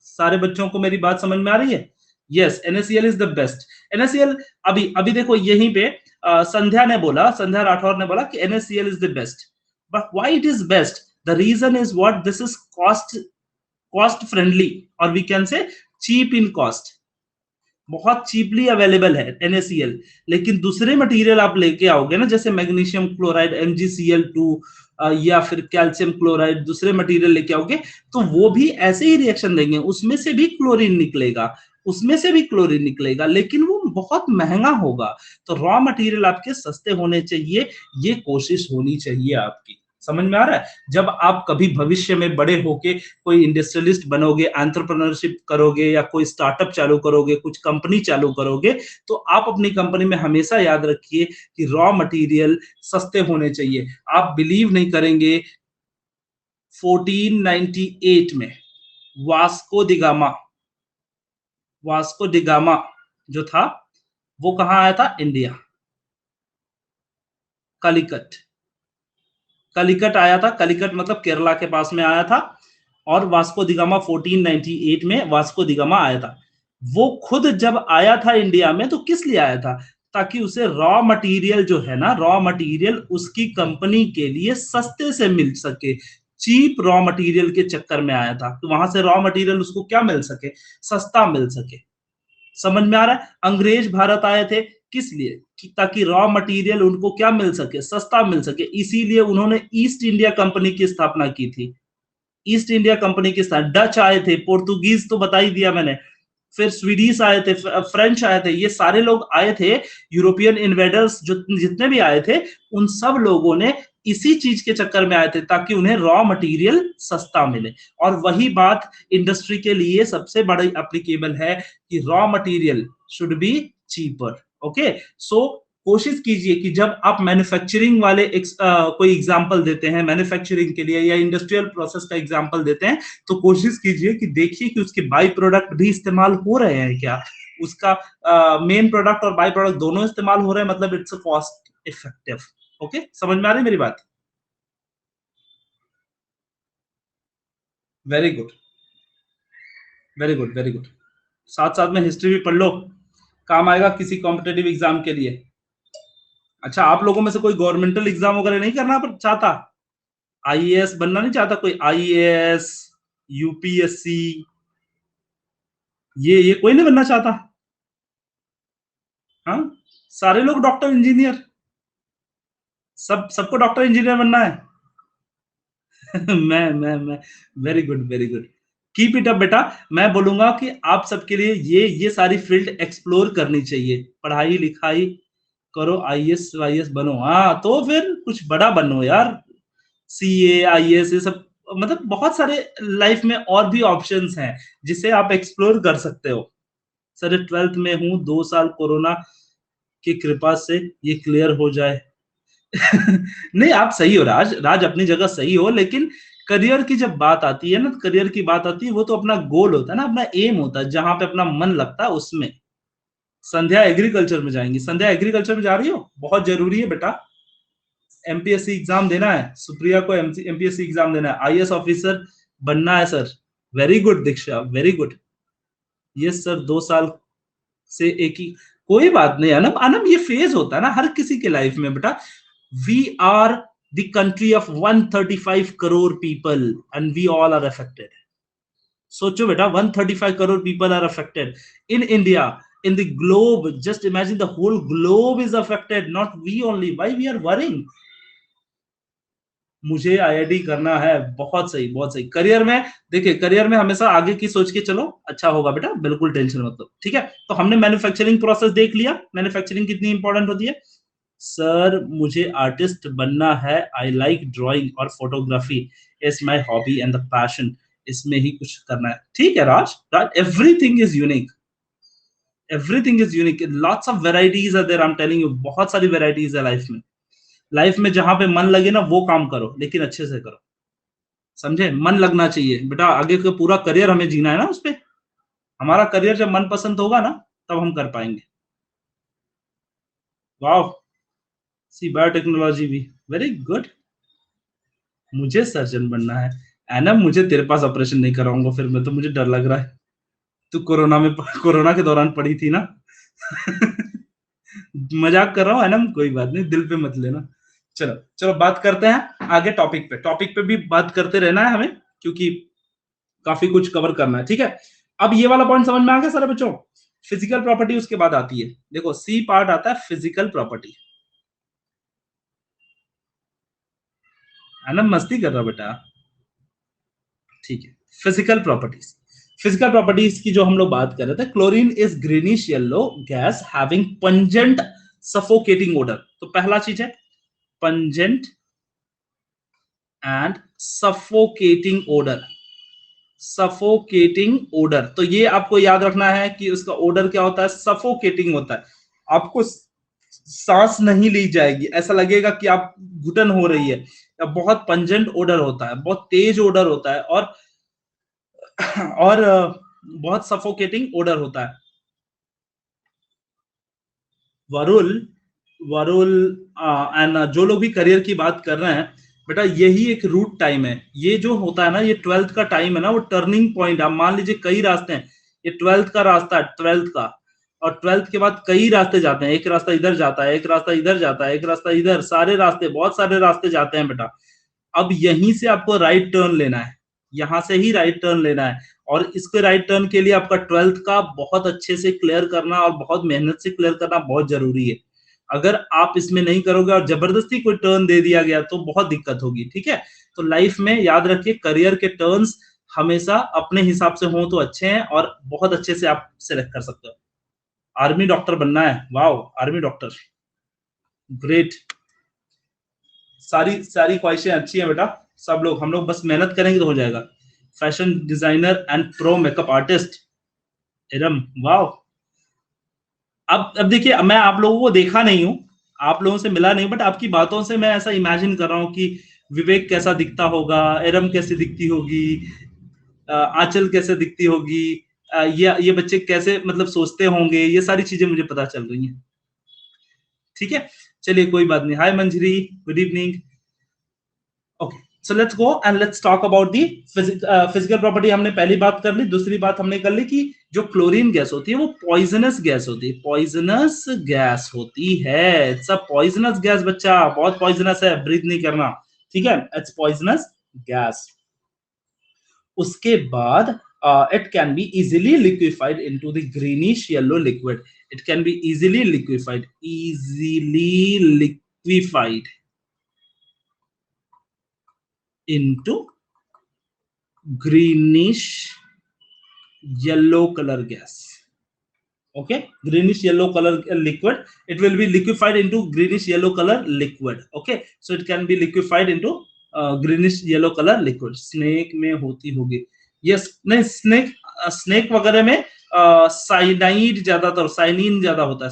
सारे बच्चों को मेरी बात समझ में आ रही है? Yes, NaCl is the best. NaCl, अभी अभी देखो यहीं पे संध्या ने बोला, संध्या राठौर ने बोला कि NaCl is the best. But why it is best? The reason is what? This is cost friendly, और we can say cheap in cost. बहुत चीपली अवेलेबल है NaCl। लेकिन दूसरे मटेरियल आप लेके आओगे ना, जैसे मैग्नीशियम क्लोराइड MgCl2, या फिर कैल्शियम क्लोराइड दूसरे मटेरियल लेके आओगे तो वो भी ऐसे ही रिएक्शन देंगे, उसमें से भी क्लोरीन निकलेगा, उसमें से भी क्लोरीन निकलेगा, लेकिन वो बहुत महंगा होगा। तो रॉ मटेरियल आपके सस्ते होने चाहिए, ये कोशिश होनी चाहिए आपकी। समझ में आ रहा है? जब आप कभी भविष्य में बड़े होके कोई इंडस्ट्रियलिस्ट बनोगे, एंटरप्रेन्योरशिप करोगे या कोई स्टार्टअप चालू करोगे, कुछ कंपनी चालू करोगे, तो आप अपनी कंपनी में हमेशा याद रखिए कि रॉ मटेरियल सस्ते होने चाहिए। आप बिलीव नहीं करेंगे, 1498 में वास्को डिगामा, वास्को डिगामा जो था वो कहां आया था? इंडिया, कलिकट, कलिकट आया था। कलिकट मतलब केरला के पास में आया था। और वास्को डिगामा 1498 में वास्को डिगामा आया था। वो खुद जब आया था इंडिया में तो किस लिए आया था? ताकि उसे रॉ मटेरियल जो है ना, रॉ मटेरियल उसकी कंपनी के लिए सस्ते से मिल सके, चीप रॉ मटेरियल के चक्कर में आया था। तो वहां से रॉ मटेरियल उसको क्या मिल सके? सस्ता मिल सके। समझ में आ रहा है? अंग्रेज भारत आए थे किस लिए? ताकि रॉ मटेरियल उनको क्या मिल सके? सस्ता मिल सके। इसीलिए उन्होंने ईस्ट इंडिया कंपनी की स्थापना की थी। ईस्ट इंडिया कंपनी के साथ डच आए थे, पोर्तुगीज तो बता ही दिया मैंने, फिर स्वीडिश आए थे, फ्रेंच आए थे, ये सारे लोग आए थे। यूरोपियन इन्वेडर्स जो जितने भी आए थे, उन सब लोगों ने इसी चीज के चक्कर में आए थे ताकि उन्हें रॉ मटेरियल सस्ता मिले। और वही बात इंडस्ट्री के लिए सबसे बड़ी एप्लीकेबल है कि raw material should be cheaper. Okay, so कोशिश कीजिए कि जब आप मैन्युफैक्चरिंग वाले कोई एग्जांपल देते हैं मैन्युफैक्चरिंग के लिए या इंडस्ट्रियल प्रोसेस का एग्जांपल देते हैं, तो कोशिश कीजिए कि देखिए कि उसके बाई प्रोडक्ट भी इस्तेमाल हो रहे हैं क्या, उसका मेन प्रोडक्ट और बाई प्रोडक्ट दोनों इस्तेमाल हो रहे हैं, मतलब इट्स कॉस्ट इफेक्टिव। ओके, समझ में आ रही है मेरी बात? Very good, very good, very good. साथ साथ में हिस्ट्री भी पढ़ लो, काम आएगा किसी कॉम्पिटेटिव एग्जाम के लिए। अच्छा, आप लोगों में से कोई गवर्नमेंटल एग्जाम वगैरह नहीं करना पर चाहता? आईएएस बनना नहीं चाहता कोई? आईएएस, यूपीएससी, ये कोई नहीं बनना चाहता? हाँ, सारे लोग डॉक्टर इंजीनियर, सबको डॉक्टर इंजीनियर बनना है। मैं very good, very good. Keep it up बेटा। मैं बोलूंगा कि आप सबके लिए ये सारी फील्ड एक्सप्लोर करनी चाहिए, पढ़ाई लिखाई करो, आईएएस वाईएएस बनो। हाँ, तो फिर कुछ बड़ा बनो यार, सीए आईएएस ये सब, मतलब बहुत सारे लाइफ में और भी ऑप्शंस हैं जिसे आप एक्सप्लोर कर सकते हो। सर 12th में हूँ, 2 साल कोरोना की कृपा से ये क्लियर हो जाए। नहीं, आप सही हो राज, राज अपनी जगह सही हो, लेकिन करियर की जब बात आती है ना, करियर की बात आती है, वो तो अपना गोल होता है ना, अपना एम होता है, जहां पे अपना मन लगता है उसमें। संध्या एग्रीकल्चर में जाएंगी, संध्या एग्रीकल्चर में जा रही हो, बहुत जरूरी है बेटा। एमपीएससी एग्जाम देना है, सुप्रिया को एमपीएससी एग्जाम देना है, आईएएस ऑफिसर बनना है सर। वेरी गुड दीक्षा, वेरी गुड। यस सर, 2 साल से एक ही, कोई बात नहीं अनब, अनब ये फेज होता है ना हर किसी के लाइफ में बेटा। We are the country of 135 crore people and we all are affected. सोचो बेटा, 135 crore people are affected in India, in the globe. Just imagine the whole globe is affected, not we only. Why we are worrying? मुझे IIT करना है, बहुत सही, बहुत सही। Career में देखिए, करियर में हमेशा आगे की सोच के चलो, अच्छा होगा बेटा, बिल्कुल टेंशन मत लो। ठीक है, तो हमने मैन्युफैक्चरिंग प्रोसेस देख लिया, मैन्युफैक्चरिंग कितनी इंपॉर्टेंट होती है। सर मुझे आर्टिस्ट बनना है, आई लाइक ड्राइंग और photography is my hobby and the passion, इसमें ही कुछ करना है। ठीक है Raj, Raj everything is unique, everything is unique, lots of varieties are there, I am telling you, बहुत सारी वेराइटीज है लाइफ में। लाइफ में जहां पे मन लगे ना वो काम करो, लेकिन अच्छे से करो, समझे? मन लगना चाहिए बेटा, आगे का पूरा करियर हमें जीना है ना उस पे। हमारा करियर जब मन पसंद होगा ना, तब हम कर पाएंगे। वाह, सी बायोटेक्नोलॉजी भी वेरी गुड। मुझे सर्जन बनना है एनम, मुझे तेरे पास ऑपरेशन नहीं कराऊंगा फिर मैं तो, मुझे डर लग रहा है। तू कोरोना में, कोरोना के दौरान पड़ी थी ना। मजाक कर रहा हूँ एनम, कोई बात नहीं, दिल पे मत लेना। चलो चलो, बात करते हैं आगे टॉपिक पे, टॉपिक पे भी बात करते रहना है हमें, क्योंकि काफी कुछ कवर करना है। ठीक है, अब ये वाला पॉइंट समझ में आ गया सारे बच्चों? फिजिकल प्रॉपर्टी उसके बाद आती है, देखो सी पार्ट आता है फिजिकल प्रॉपर्टी। है ना, मस्ती कर रहा बेटा, ठीक है। फिजिकल प्रॉपर्टीज की जो हम लोग बात कर रहे थे, chlorine is greenish yellow gas having pungent suffocating odour. तो पहला चीज है pungent and suffocating odour. Suffocating odour, तो ये आपको याद रखना है कि उसका ओडर क्या होता है, सफोकेटिंग होता है। आपको सांस नहीं ली जाएगी, ऐसा लगेगा कि आप घुटन हो रही है। बहुत पंजेंट ओडर होता है, बहुत तेज ओडर होता है, और बहुत सफोकेटिंग ओडर होता है। वरुल वरुल एंड जो लोग भी करियर की बात कर रहे हैं बेटा, यही एक रूट टाइम है। ये जो होता है ना, ये 12th का टाइम है ना, वो टर्निंग पॉइंट। आप मान लीजिए कई रास्ते हैं, ये 12th का रास्ता है, 12th का, और 12th के बाद कई रास्ते जाते हैं। एक रास्ता इधर जाता है, एक रास्ता इधर जाता है, एक रास्ता इधर, सारे रास्ते, बहुत सारे रास्ते जाते हैं बेटा। अब यहीं से आपको राइट टर्न लेना है, यहां से ही राइट टर्न लेना है। और इसके राइट टर्न के लिए आपका 12th का बहुत अच्छे से क्लियर करना और बहुत मेहनत से क्लियर करना बहुत जरूरी है। अगर आप इसमें नहीं करोगे और जबरदस्ती कोई टर्न दे दिया गया तो बहुत दिक्कत होगी, ठीक है। तो लाइफ में याद रखिए, करियर के टर्न्स हमेशा अपने हिसाब से हो तो अच्छे हैं, और बहुत अच्छे से आप सिलेक्ट कर सकते हो। आर्मी डॉक्टर बनना है, वाओ, आर्मी डॉक्टर, ग्रेट। सारी सारी ख्वाहिशें अच्छी हैं बेटा, सब लोग, हम लोग बस मेहनत करेंगे तो हो जाएगा। Fashion designer and pro makeup artist, Iram, wow. अब देखिए, मैं आप लोगों को देखा नहीं हूं, आप लोगों से मिला नहीं, बट आपकी बातों से मैं ऐसा इमेजिन कर रहा हूं कि विवेक कैसा दिखता होगा, इरम कैसी दिखती होगी, आंचल कैसे दिखती होगी, ये बच्चे कैसे मतलब सोचते होंगे, ये सारी चीजें मुझे पता चल रही हैं, ठीक है। चलिए कोई बात नहीं। Hi Manjari, good evening. Okay, so let's go and let's talk about the physical property. हमने पहली बात कर ली। दूसरी बात हमने कर ली कि जो क्लोरीन गैस होती है वो पॉइजनस गैस होती है, पॉइजनस गैस होती है। इट्स अ पॉइजनस गैस बच्चा, बहुत पॉइजनस है, ब्रीथ नहीं करना, ठीक है, इट्स पॉइजनस गैस। उसके बाद it can be easily liquefied into the greenish yellow liquid. It can be easily liquefied, into greenish yellow color gas. Okay, greenish yellow color liquid, it will be liquefied into greenish yellow color liquid. Okay, so it can be liquefied into greenish yellow color liquid. Snake में होती होगी, yes, नहीं, snake वगैरह में cyanide ज्यादातर, cyanin ज्यादा होता है,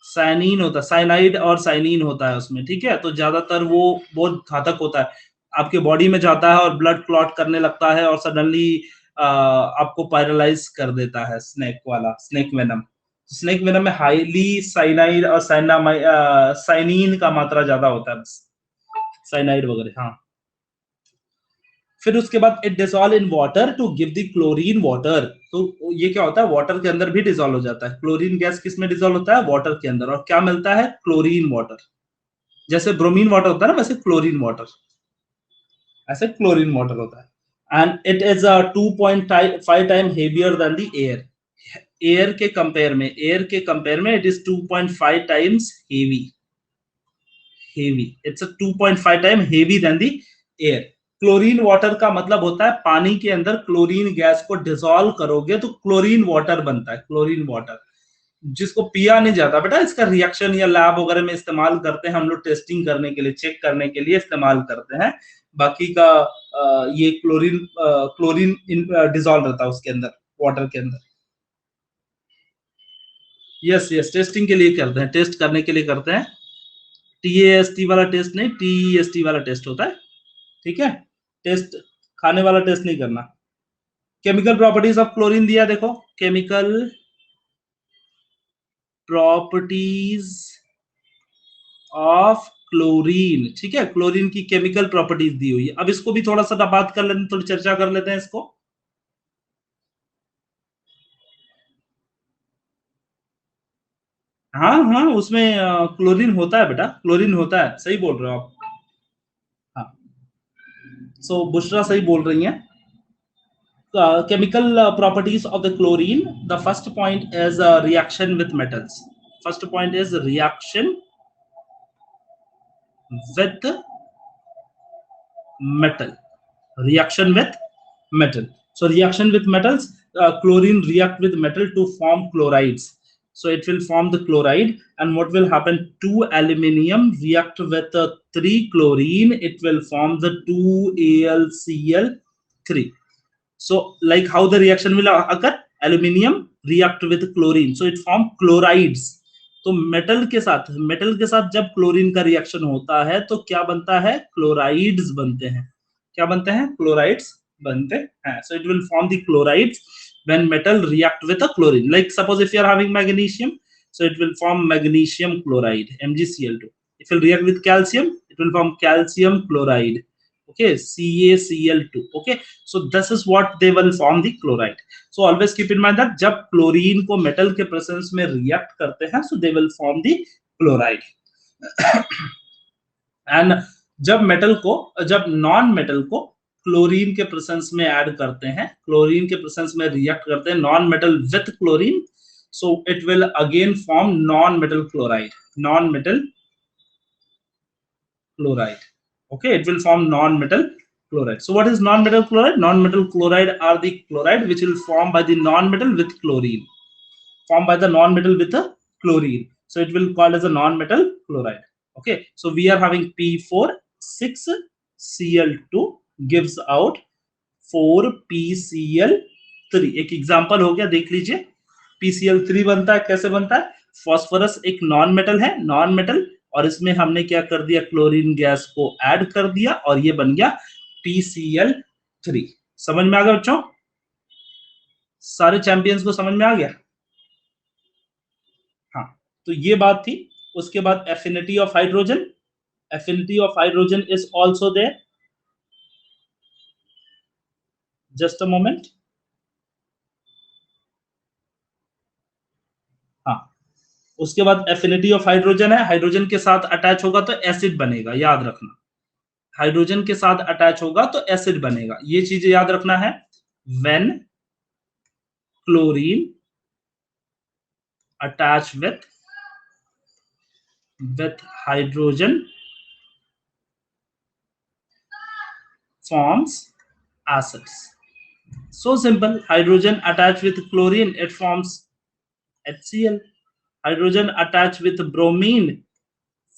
साइनिन होता है, साइनाइड और साइनिन होता है उसमें, ठीक है। तो ज्यादातर वो बहुत घातक होता है, आपके बॉडी में जाता है और ब्लड क्लॉट करने लगता है और सडनली आपको पैरालाइज कर देता है। स्नेक वेनम, स्नेक वेनम में हाईली साइनाइड और साइनिन का मात्रा ज्यादा होता है, बस साइनाइड वगैरह, हाँ। फिर उसके बाद it dissolve in water to give the chlorine water. तो ये क्या होता है, वाटर के अंदर भी डिसॉल्व हो जाता है। क्लोरीन गैस किस में डिसॉल्व होता है, वाटर के अंदर, और क्या मिलता है, क्लोरीन वाटर। जैसे ब्रोमीन वाटर होता है ना, वैसे क्लोरीन वाटर, ऐसे क्लोरीन वाटर होता है। And it is 2.5 time heavier than the air. Air के कंपेयर में it is 2.5 times heavy, it's 2.5 time heavy than the air. Chlorine water का मतलब होता है पानी के अंदर क्लोरीन गैस को डिसॉल्व करोगे तो क्लोरीन वाटर बनता है, क्लोरीन वाटर, जिसको पिया नहीं जाता बेटा। इसका रिएक्शन या लैब वगैरह में इस्तेमाल करते हैं हम लोग, टेस्टिंग करने के लिए, चेक करने के लिए इस्तेमाल करते हैं। बाकी का ये क्लोरीन डिसॉल्व रहता है उसके अंदर, वाटर के अंदर। यस यस, टेस्टिंग के लिए करते हैं, टेस्ट करने के लिए करते हैं। टीएएसटी वाला टेस्ट नहीं, टीएसटी वाला टेस्ट होता है, ठीक है। टेस्ट, खाने वाला टेस्ट नहीं करना। केमिकल प्रॉपर्टीज ऑफ क्लोरीन दिया, देखो, केमिकल प्रॉपर्टीज ऑफ क्लोरीन, ठीक है। क्लोरीन की केमिकल प्रॉपर्टीज दी हुई है। अब इसको भी थोड़ा सा बात कर लेते हैं, थोड़ी चर्चा कर लेते हैं इसको। हाँ हाँ, उसमें क्लोरीन होता है बेटा, क्लोरीन होता है, सही बोल रहे हो आप। हाँ, सो बुशरा सही बोल रही हैं। chemical properties of the chlorine, the first point is reaction with metals. First point is reaction with metal. Reaction with metal. So reaction with metals, chlorine react with metal to form chlorides. So it will form the chloride, and what will happen? 2 aluminium react with 3 chlorine, it will form the 2AlCl3. So like how the reaction will occur? Aluminium react with chlorine, so it form chlorides. तो metal के साथ जब chlorine का reaction होता है तो क्या बनता है? क्लोराइड्स बनते हैं. क्या बनते हैं? क्लोराइड्स बनते हैं. So it will form the chlorides when metal react with a chlorine. Like suppose if you are having magnesium, so it will form magnesium chloride, MgCl2. If it will react with calcium, it will form calcium chloride. Okay, CaCl2. Okay, so this is what they will form the chloride. So always keep in mind that जब chlorine को metal के presence में react करते हैं, so they will form the chloride. And जब non metal को chlorine के presence में ऐड करते हैं, क्लोरीन के प्रेजेंस में रिएक्ट करते हैं non metal with chlorine, so it will again form non-metal chloride. Okay, it will form non-metal chloride. So what is non-metal chloride? Non-metal chloride are the chloride which will form by the non-metal with chlorine. Formed by the non-metal with a chlorine. So it will called as a non-metal chloride. Okay, so we are having P4,6Cl2 gives out 4PCl3. एक example हो गया, देख लीजिए. PCl3 बनता है, कैसे बनता है? फास्फोरस एक नॉन मेटल है, नॉन मेटल, और इसमें हमने क्या कर दिया? क्लोरीन गैस को ऐड कर दिया और ये बन गया PCl3. समझ में आ गया बच्चों? सारे चैंपियंस को समझ में आ गया? हाँ, तो ये बात थी. उसके बाद affinity of hydrogen. Affinity of hydrogen is also there. Just a moment. हाँ, उसके बाद एफिनिटी ऑफ हाइड्रोजन है. हाइड्रोजन के साथ अटैच होगा तो एसिड बनेगा, याद रखना. हाइड्रोजन के साथ अटैच होगा तो एसिड बनेगा, ये चीज याद रखना है. When chlorine attach with hydrogen forms acids. So simple. Hydrogen attached with chlorine, it forms HCl. Hydrogen attached with bromine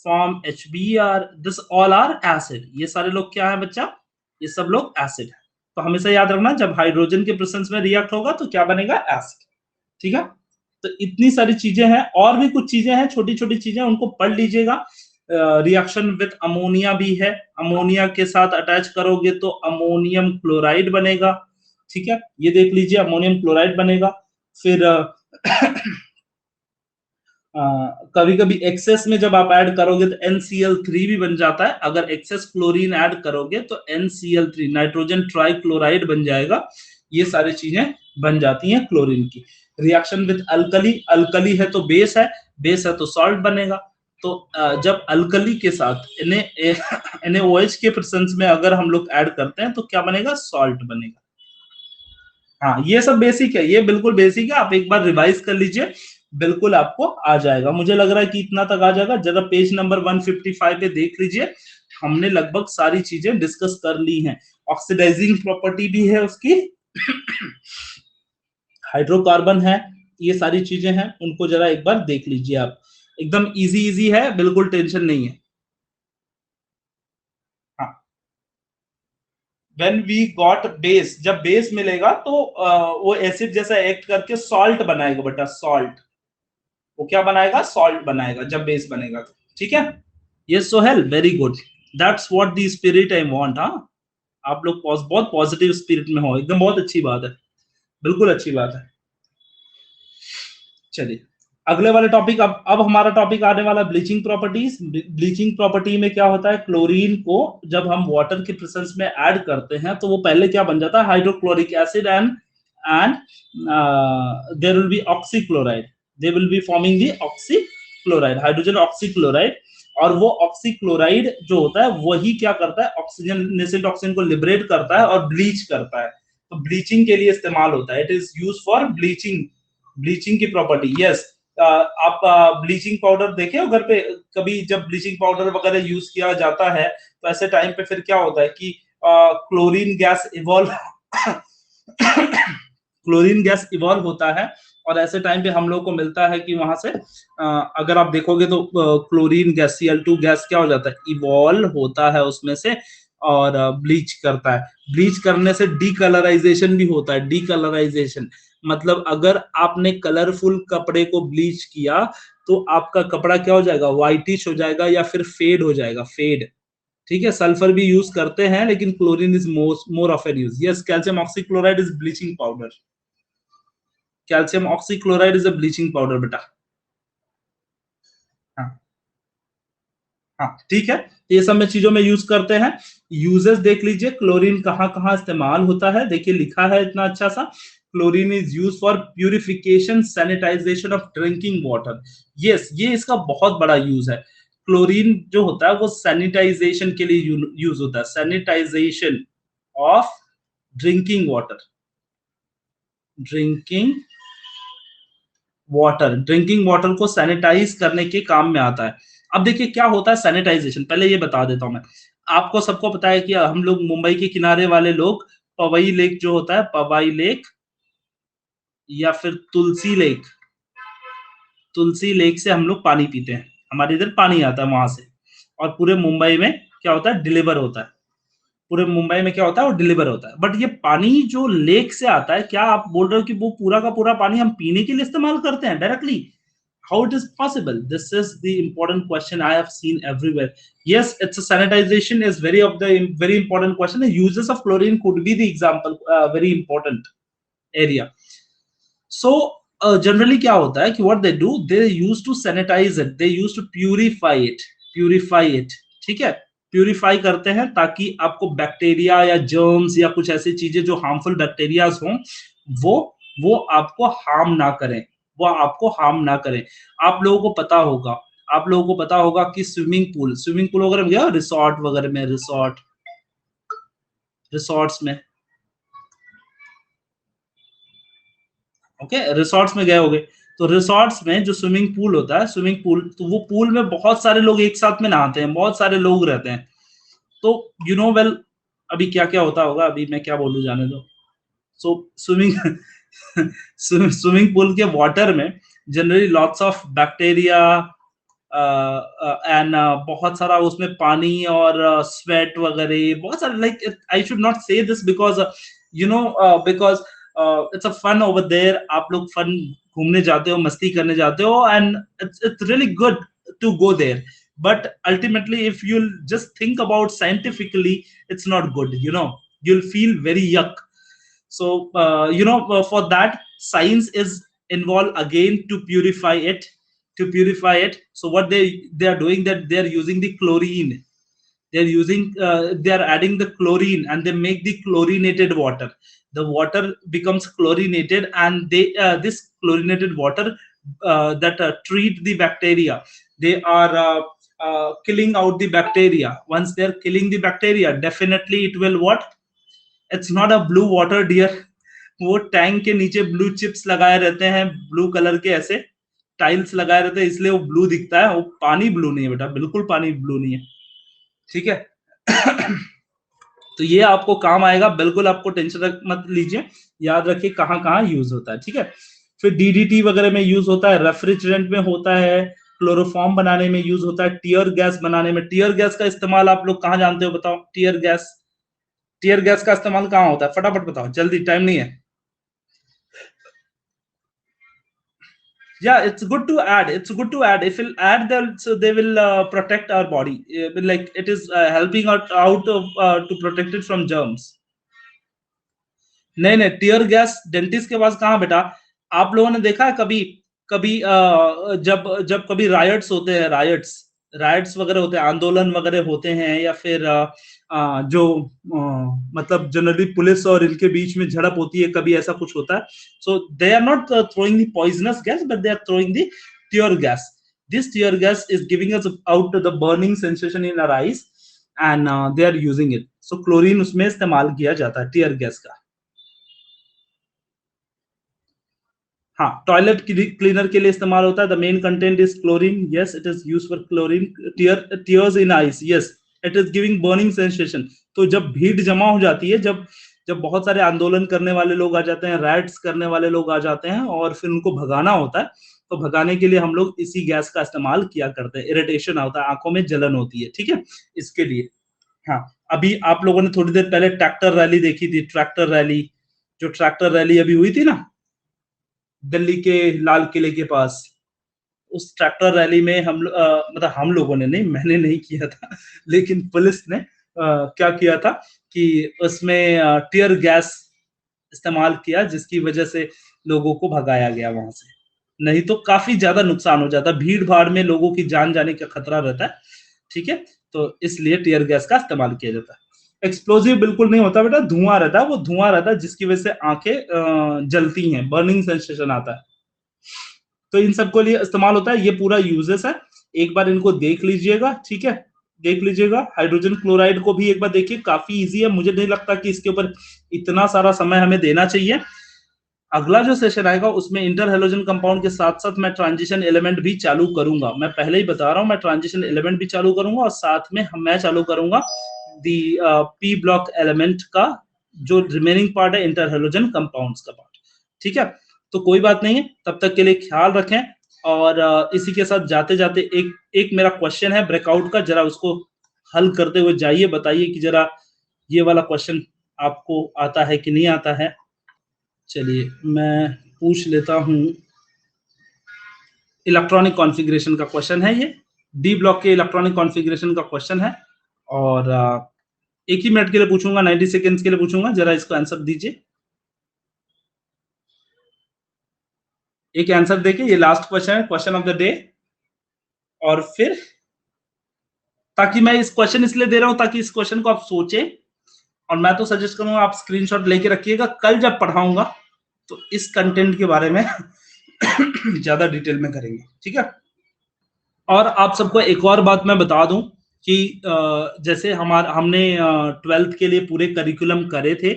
form HBr. This all are acid. ये सारे लोग क्या है बच्चा? ये सब लोग एसिड है. तो हमेशा याद रखना, जब हाइड्रोजन के प्रेजेंस में रिएक्ट होगा तो क्या बनेगा? एसिड. ठीक है, तो इतनी सारी चीजें हैं, और भी कुछ चीजें हैं, छोटी छोटी चीजें, उनको पढ़ लीजिएगा. रिएक्शन विथ अमोनिया भी है. अमोनिया के साथ अटैच करोगे तो अमोनियम क्लोराइड बनेगा. ठीक है, ये देख लीजिए, अमोनियम क्लोराइड बनेगा. फिर कभी कभी एक्सेस में जब आप ऐड करोगे तो NCl3 भी बन जाता है. अगर एक्सेस क्लोरीन ऐड करोगे तो NCl3 नाइट्रोजन ट्राइक्लोराइड बन जाएगा. ये सारी चीजें बन जाती हैं क्लोरीन की. Reaction with alkali. अल्कली है तो बेस है, बेस है तो सॉल्ट बनेगा. तो जब अल्कली के साथ NaOH के प्रेजेंस में अगर हम लोग ऐड करते हैं तो क्या बनेगा? सॉल्ट बनेगा. हाँ, ये सब बेसिक है, ये बिल्कुल बेसिक है. आप एक बार रिवाइज कर लीजिए, बिल्कुल आपको आ जाएगा. मुझे लग रहा है कि इतना तक आ जाएगा. जरा पेज नंबर 155 पे देख लीजिए, हमने लगभग सारी चीजें डिस्कस कर ली हैं. ऑक्सीडाइजिंग प्रॉपर्टी भी है उसकी, हाइड्रोकार्बन है, ये सारी चीजें हैं, उनको जरा एक बार देख लीजिए आप. एकदम इजी है, बिल्कुल टेंशन नहीं है. हाँ, when we got base, जब बेस मिलेगा तो वो एसिड जैसा एक्ट करके सॉल्ट बनाएगा बेटा. सॉल्ट, वो क्या बनाएगा? सॉल्ट बनाएगा जब बेस बनेगा तो. ठीक है, yes Sohail, very good. That's what the spirit I want. हाँ, आप लोग बहुत पॉजिटिव स्पिरिट में हो, एकदम बहुत अच्छी बात है, बिल्कुल अच्छी बात है. चलिए अगले वाले टॉपिक. अब हमारा टॉपिक आने वाला ब्लीचिंग प्रॉपर्टीज. ब्लीचिंग प्रॉपर्टी में क्या होता है? क्लोरीन को जब हम वाटर के प्रेजेंस में ऐड करते हैं तो वो पहले क्या बन जाता है? Hydrochloric acid and there will be oxychloride. They will be forming the oxychloride, hydrogen oxychloride. और वो ऑक्सीक्लोराइड जो होता है वही क्या करता है? ऑक्सीजन, नेसेंट ऑक्सीजन को लिबरेट करता है और ब्लीच करता है. तो ब्लीचिंग के लिए इस्तेमाल होता है. It is use for bleaching. Bleaching की प्रॉपर्टी. यस, आप ब्लीचिंग पाउडर देखे हो घर पे कभी? जब ब्लीचिंग पाउडर वगैरह यूज किया जाता है तो ऐसे टाइम पे फिर क्या होता है कि chlorine gas evolve chlorine gas evolve होता है, और ऐसे टाइम पे हम लोग को मिलता है कि वहां से अगर आप देखोगे तो क्लोरीन गैस Cl2 गैस क्या हो जाता है, इवॉल्व होता है उसमें से, और ब्लीच करता है। ब्लीच करने से डीकलराइजेशन भी होता है। डीकलराइजेशन मतलब अगर आपने कलरफुल कपड़े को ब्लीच किया तो आपका कपड़ा क्या हो जाएगा, व्हाइटिश हो जाएगा या फिर फेड हो जाएगा, फेड। ठीक है, सल्फर भी यूज करते हैं लेकिन chlorine is more often use. Yes, calcium oxychloride is bleaching powder. Calcium oxychloride is a bleaching powder बेटा। हाँ हाँ ठीक है, ये सब में चीजों में यूज करते हैं। यूजेस देख लीजिए, क्लोरीन कहाँ कहाँ इस्तेमाल होता है, देखिए लिखा है इतना अच्छा सा, chlorine is use for purification sanitisation of drinking water. Yes, ये इसका बहुत बड़ा यूज है। क्लोरीन जो होता है वो सैनिटाइजेशन के लिए यूज होता है, sanitisation of drinking water. Drinking water, drinking water को सैनिटाइज करने के काम में आता है। अब देखिए क्या होता है सैनिटाइजेशन, पहले ये बता देता हूं मैं आपको। सबको पता है कि हम लोग मुंबई के किनारे वाले लोग पवई लेक जो होता है, पवई लेक या फिर तुलसी लेक से हम लोग पानी पीते हैं। हमारे इधर पानी आता है वहां से, और पूरे मुंबई में क्या होता है, डिलीवर होता है। पूरे मुंबई में क्या होता है, वो डिलीवर होता है। बट ये पानी जो लेक से आता है, क्या आप बोल रहे हो कि वो पूरा का पूरा पानी हम पीने के लिए इस्तेमाल करते हैं directly? How it is possible? This is the important question I have seen everywhere. Yes, it's a sanitization is very important question. The uses of chlorine could be the example, very important area. So generally क्या होता है कि what they do, they used to sanitize it, they used to purify it। ठीक है, purify करते हैं ताकि आपको बैक्टीरिया या जर्म्स या कुछ ऐसी चीजें जो हार्मफुल बैक्टीरियाज हों, वो वो आपको हार्म ना करें, वो आपको हार्म ना करें। आप लोगों को पता होगा, आप लोगों को पता होगा कि स्विमिंग पूल वगैरह में गया, रिसोर्ट वगैरह में, रिसोर्ट्स में, ओके, रिसोर्ट्स में गए होगे। तो रिसोर्ट्स में जो स्विमिंग पूल होता है, स्विमिंग पूल, तो वो पूल में बहुत सारे लोग एक साथ में नहाते हैं, बहुत सारे लोग रहते हैं। तो यू नो वेल, अभी क्या क्या होता होगा, अभी मैं क्या बोलूं, जाने दो। सो स्विमिंग स्विमिंग पूल के वाटर में generally lots of bacteria and बहुत सारा उसमें पानी और स्वेट वगैरह बहुत सारे, like I should not say this because because it's a fun over there. आप लोग फन घूमने जाते हो, मस्ती करने जाते हो, and it's really good to go there, but ultimately if you'll just think about scientifically, it's not good, you'll feel very yuck. So for that, science is involved again to purify it. So what they are doing, that they are using the chlorine, they are adding the chlorine, and they make the chlorinated water. The water becomes chlorinated, and they this chlorinated water that treat the bacteria. They are killing out the bacteria. Once they are killing the bacteria, definitely it will what, it's not a blue water dear। वो tank के नीचे blue chips लगाए रहते हैं, blue colour के ऐसे tiles लगाए रहते हैं, इसलिए वो ब्लू दिखता है। वो पानी ब्लू नहीं है बेटा, बिल्कुल पानी ब्लू नहीं है, ठीक है। तो ये आपको काम आएगा, बिल्कुल आपको टेंशन मत लीजिए, याद रखिए कहाँ कहाँ यूज होता है, ठीक है। फिर डीडीटी वगैरह में यूज होता है, रेफ्रिजरेंट में होता है, क्लोरोफॉर्म बनाने में यूज होता है, टीयर गैस बनाने में। टीयर गैस का इस्तेमाल आप लोग कहाँ जानते हो, बताओ? टीयर गैस का इस्तेमाल कहाँ होता है, फटाफट बताओ, जल्दी, टाइम नहीं है। Yeah, it's good to add, if you'll add them, so they will protect our body. Like it is helping out of to protect it from germs। नहीं नहीं, टीयर गैस डेंटिस्ट के पास कहाँ बेटा? आप लोगों ने देखा है कभी, कभी जब जब कभी रायट्स होते हैं, रायट्स वगैरह होते हैं, आंदोलन वगैरह होते हैं, या फिर जो मतलब जनरली पुलिस और इनके बीच में झड़प होती है, कभी ऐसा कुछ होता है। So they are not throwing the poisonous gas, but they are throwing the tear gas. This tear gas is giving us out the burning sensation in our eyes, and they are using it. So chlorine उसमें इस्तेमाल किया जाता है, tear gas का। हाँ, toilet cleaner के लिए इस्तेमाल होता है। The main content is chlorine. Yes, it is used for chlorine tears in ice. Yes, it is giving burning sensation. तो जब भीड़ जमा हो जाती है, जब जब बहुत सारे आंदोलन करने वाले लोग आ जाते हैं, राइट्स करने वाले लोग आ जाते हैं और फिर उनको भगाना होता है, तो भगाने के लिए हम लोग इसी गैस का इस्तेमाल किया करते हैं। इरिटेशन होता है, आंखों में जलन होती है, ठीक है, इसके लिए। हाँ, अभी आप लोगों ने थोड़ी देर पहले ट्रैक्टर रैली देखी थी, ट्रैक्टर रैली, जो ट्रैक्टर रैली अभी हुई थी ना दिल्ली के लाल किले के पास, उस ट्रैक्टर रैली में मतलब हम लोगों ने नहीं, मैंने नहीं किया था, लेकिन पुलिस ने क्या किया था कि उसमें टीयर गैस इस्तेमाल किया, जिसकी वजह से लोगों को भगाया गया वहां से। नहीं तो काफी ज्यादा नुकसान हो जाता, भीड़ भाड़ में लोगों की जान जाने का खतरा रहता है, ठीक है, तो इसलिए टीयर गैस का इस्तेमाल किया जाता है। एक्सप्लोजिव बिल्कुल नहीं होता बेटा, धुआं रहता है, वो धुआं रहता है जिसकी वजह से आंखें जलती हैं, बर्निंग सेंसेशन आता है। तो इन सबको लिए इस्तेमाल होता है, ये पूरा यूजेस है, एक बार इनको देख लीजिएगा, ठीक है, देख लीजिएगा। हाइड्रोजन क्लोराइड को भी एक बार देखिए, काफी इजी है, मुझे नहीं लगता कि इसके ऊपर इतना सारा समय हमें देना चाहिए। अगला जो सेशन आएगा उसमें इंटर हेलोजन कंपाउंड के साथ साथ मैं ट्रांजिशन एलिमेंट भी चालू करूंगा, मैं पहले ही बता रहा हूं, मैं ट्रांजिशन एलिमेंट भी चालू करूंगा और साथ में मैं चालू करूंगा दी पी ब्लॉक एलिमेंट का जो रिमेनिंग पार्ट है इंटर हेलोजन कंपाउंड्स का पार्ट, ठीक है। तो कोई बात नहीं है, तब तक के लिए ख्याल रखें। और इसी के साथ जाते जाते एक मेरा क्वेश्चन है ब्रेकआउट का, जरा उसको हल करते हुए जाइए, बताइए कि जरा ये वाला क्वेश्चन आपको आता है कि नहीं आता है। चलिए मैं पूछ लेता हूं, इलेक्ट्रॉनिक कॉन्फ़िगरेशन का क्वेश्चन है ये, डी ब्लॉक के इलेक्ट्रॉनिक कॉन्फ़िगरेशन का क्वेश्चन है, और एक ही मिनट के लिए पूछूंगा, 90 सेकेंड्स के लिए पूछूंगा, जरा इसको आंसर दीजिए, एक आंसर देखिए, ये लास्ट क्वेश्चन है, क्वेश्चन ऑफ द डे। और फिर ताकि मैं इस क्वेश्चन इसलिए दे रहा हूं ताकि इस क्वेश्चन को आप सोचें, और मैं तो सजेस्ट करूंगा आप स्क्रीनशॉट लेके रखिएगा, कल जब पढ़ाऊंगा तो इस कंटेंट के बारे में ज्यादा डिटेल में करेंगे, ठीक है। और आप सबको एक और बात मैं बता दूं कि जैसे हमने 12th के लिए पूरे करिकुलम करे थे,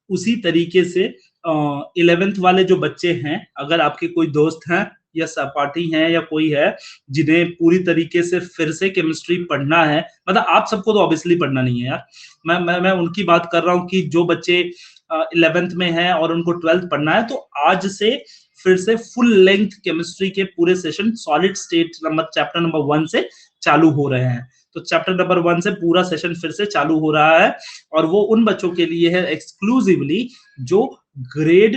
उसी तरीके से 11th वाले जो बच्चे हैं, अगर आपके कोई दोस्त हैं या सहपाठी हैं या कोई है जिन्हें पूरी तरीके से फिर से केमिस्ट्री पढ़ना है, मतलब आप सबको तो ऑब्वियसली पढ़ना नहीं है यार, मैं उनकी बात कर रहा हूँ कि जो बच्चे 11th में हैं और उनको 12th पढ़ना है, तो आज से फिर से फुल लेंथ केमिस्ट्री के पूरे session solid state number chapter number 1 से चालू हो रहे हैं। तो चैप्टर नंबर 1 से पूरा सेशन फिर से चालू हो रहा है, और वो उन बच्चों के लिए है एक्सक्लूसिवली जो ग्रेड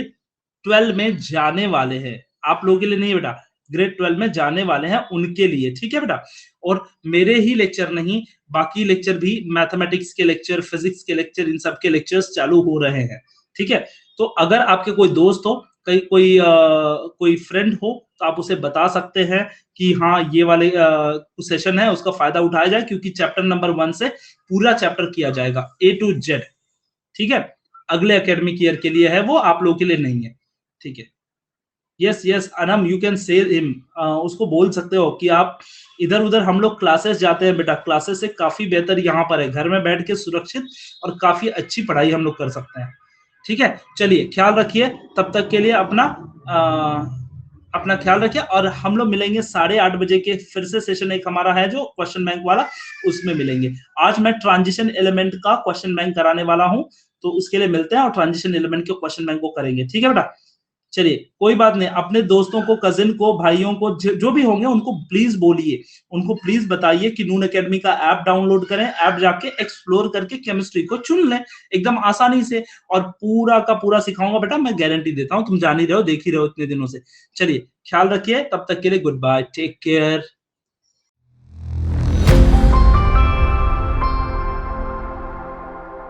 12 में जाने वाले हैं, आप लोगों के लिए नहीं बेटा, ग्रेड 12 में जाने वाले हैं उनके लिए, ठीक है बेटा। और मेरे ही लेक्चर नहीं, बाकी लेक्चर भी, मैथमेटिक्स के लेक्चर, फिजिक्स के लेक्चर, इन सब के लेक्चर्स चालू हो रहे हैं, ठीक है। तो अगर आपके कोई दोस्त हो, कोई फ्रेंड हो, तो आप उसे बता सकते हैं कि हाँ ये वाले सेशन है, उसका फायदा उठाया जाए, क्योंकि चैप्टर नंबर 1 से पूरा चैप्टर किया जाएगा A to Z, ठीक है। अगले एकेडमिक ईयर के लिए है वो, आप लोगों के लिए नहीं है, ठीक है। Yes yes Anam, you can say him, उसको बोल सकते हो कि आप इधर उधर, हम लोग क्लासेस जाते हैं बेटा, क्लासेस से काफी बेहतर यहाँ पर है, घर में बैठ के सुरक्षित और काफी अच्छी पढ़ाई हम लोग कर सकते हैं, ठीक है। चलिए ख्याल रखिए, तब तक के लिए अपना ख्याल रखिए, और हम लोग मिलेंगे 8:30 बजे के, फिर से सेशन एक हमारा है जो क्वेश्चन बैंक वाला, उसमें मिलेंगे। आज मैं ट्रांजिशन एलिमेंट का क्वेश्चन बैंक कराने वाला हूं, तो उसके लिए मिलते हैं और ट्रांजिशन एलिमेंट के क्वेश्चन बैंक को करेंगे, ठीक है बेटा। चलिए कोई बात नहीं, अपने दोस्तों को, कजिन को, भाइयों को, जो भी होंगे उनको प्लीज बोलिए, उनको प्लीज बताइए कि नून एकेडमी का ऐप डाउनलोड करें, ऐप जाके एक्सप्लोर करके केमिस्ट्री को चुन लें एकदम आसानी से, और पूरा का पूरा सिखाऊंगा बेटा, मैं गारंटी देता हूं, तुम जान ही रहे हो, देख ही रहे हो इतने दिनों से। चलिए ख्याल रखिए, तब तक के लिए गुड बाय, टेक केयर।